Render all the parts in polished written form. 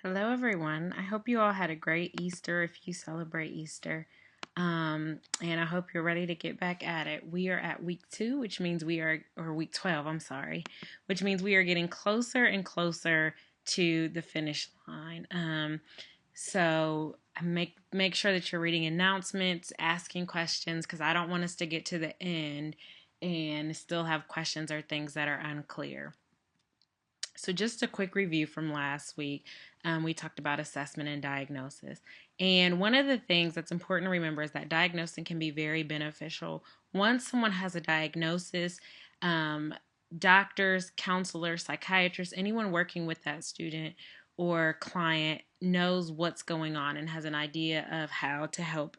Hello, everyone. I hope you all had a great Easter if you celebrate Easter. And I hope you're ready to get back at it. We are at week 2, which means or week 12, I'm sorry, which means we are getting closer and closer to the finish line. So make sure that you're reading announcements, asking questions, because I don't want us to get to the end and still have questions or things that are unclear. So, just a quick review from last week. We talked about assessment and diagnosis. And one of the things that's important to remember is that diagnosing can be very beneficial. Once someone has a diagnosis, doctors, counselors, psychiatrists, anyone working with that student or client knows what's going on and has an idea of how to help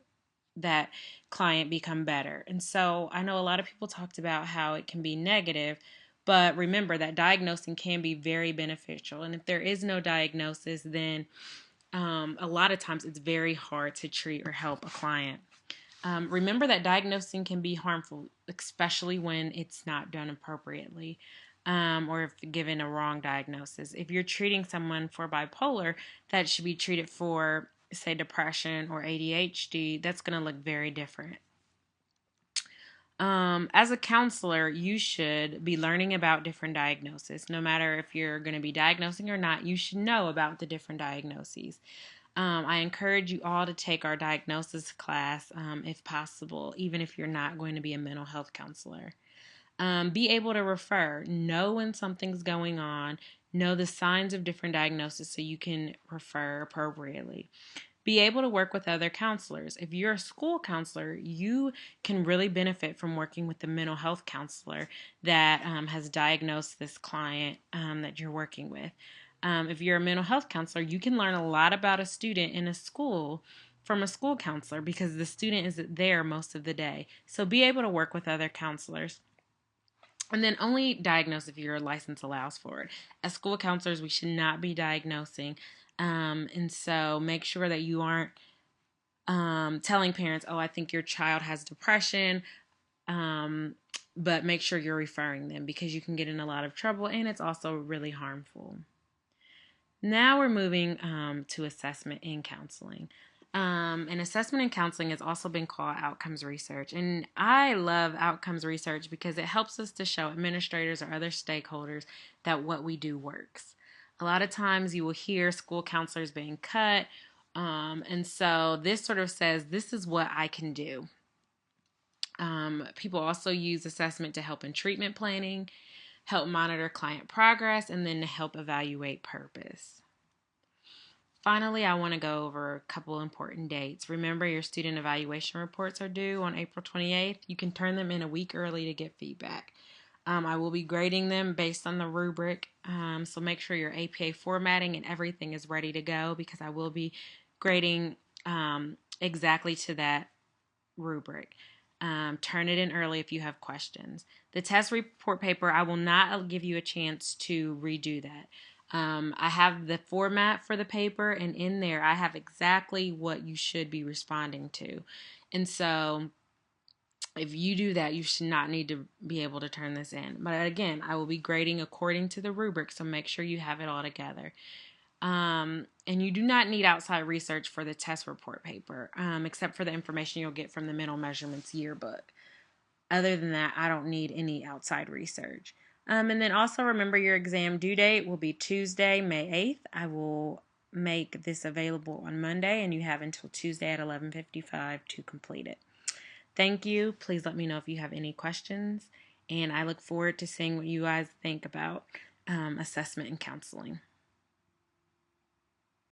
that client become better. And so I know a lot of people talked about how it can be negative, but remember that diagnosing can be very beneficial. And if there is no diagnosis, then a lot of times it's very hard to treat or help a client. Remember that diagnosing can be harmful, especially when it's not done appropriately. Or if given a wrong diagnosis. If you're treating someone for bipolar that should be treated for, say, depression or ADHD, that's going to look very different. As a counselor, you should be learning about different diagnoses. No matter if you're going to be diagnosing or not, you should know about the different diagnoses. I encourage you all to take our diagnosis class if possible, even if you're not going to be a mental health counselor. Be able to refer, know when something's going on, know the signs of different diagnoses so you can refer appropriately. Be able to work with other counselors. If you're a school counselor, you can really benefit from working with the mental health counselor that has diagnosed this client that you're working with. If you're a mental health counselor, you can learn a lot about a student in a school from a school counselor because the student isn't there most of the day. So be able to work with other counselors. And then only diagnose if your license allows for it. As school counselors, we should not be diagnosing. And so make sure that you aren't telling parents, oh, I think your child has depression. But make sure you're referring them because you can get in a lot of trouble and it's also really harmful. Now we're moving to assessment and counseling. And assessment and counseling has also been called outcomes research. And I love outcomes research because it helps us to show administrators or other stakeholders that what we do works. A lot of times you will hear school counselors being cut. And so this sort of says, this is what I can do. People also use assessment to help in treatment planning, help monitor client progress, and then to help evaluate purpose. Finally, I want to go over a couple important dates. Remember, your student evaluation reports are due on April 28th. You can turn them in a week early to get feedback. I will be grading them based on the rubric, so make sure your APA formatting and everything is ready to go because I will be grading exactly to that rubric. Turn it in early if you have questions. The test report paper, I will not give you a chance to redo that. I have the format for the paper, and in there I have exactly what you should be responding to. And so if you do that, you should not need to be able to turn this in. But again, I will be grading according to the rubric, so make sure you have it all together. And you do not need outside research for the test report paper, except for the information you'll get from the Mental Measurements Yearbook. Other than that, I don't need any outside research. And then also remember your exam due date will be Tuesday, May 8th. I will make this available on Monday, and you have until Tuesday at 11:55 to complete it. Thank you. Please let me know if you have any questions, and I look forward to seeing what you guys think about assessment and counseling.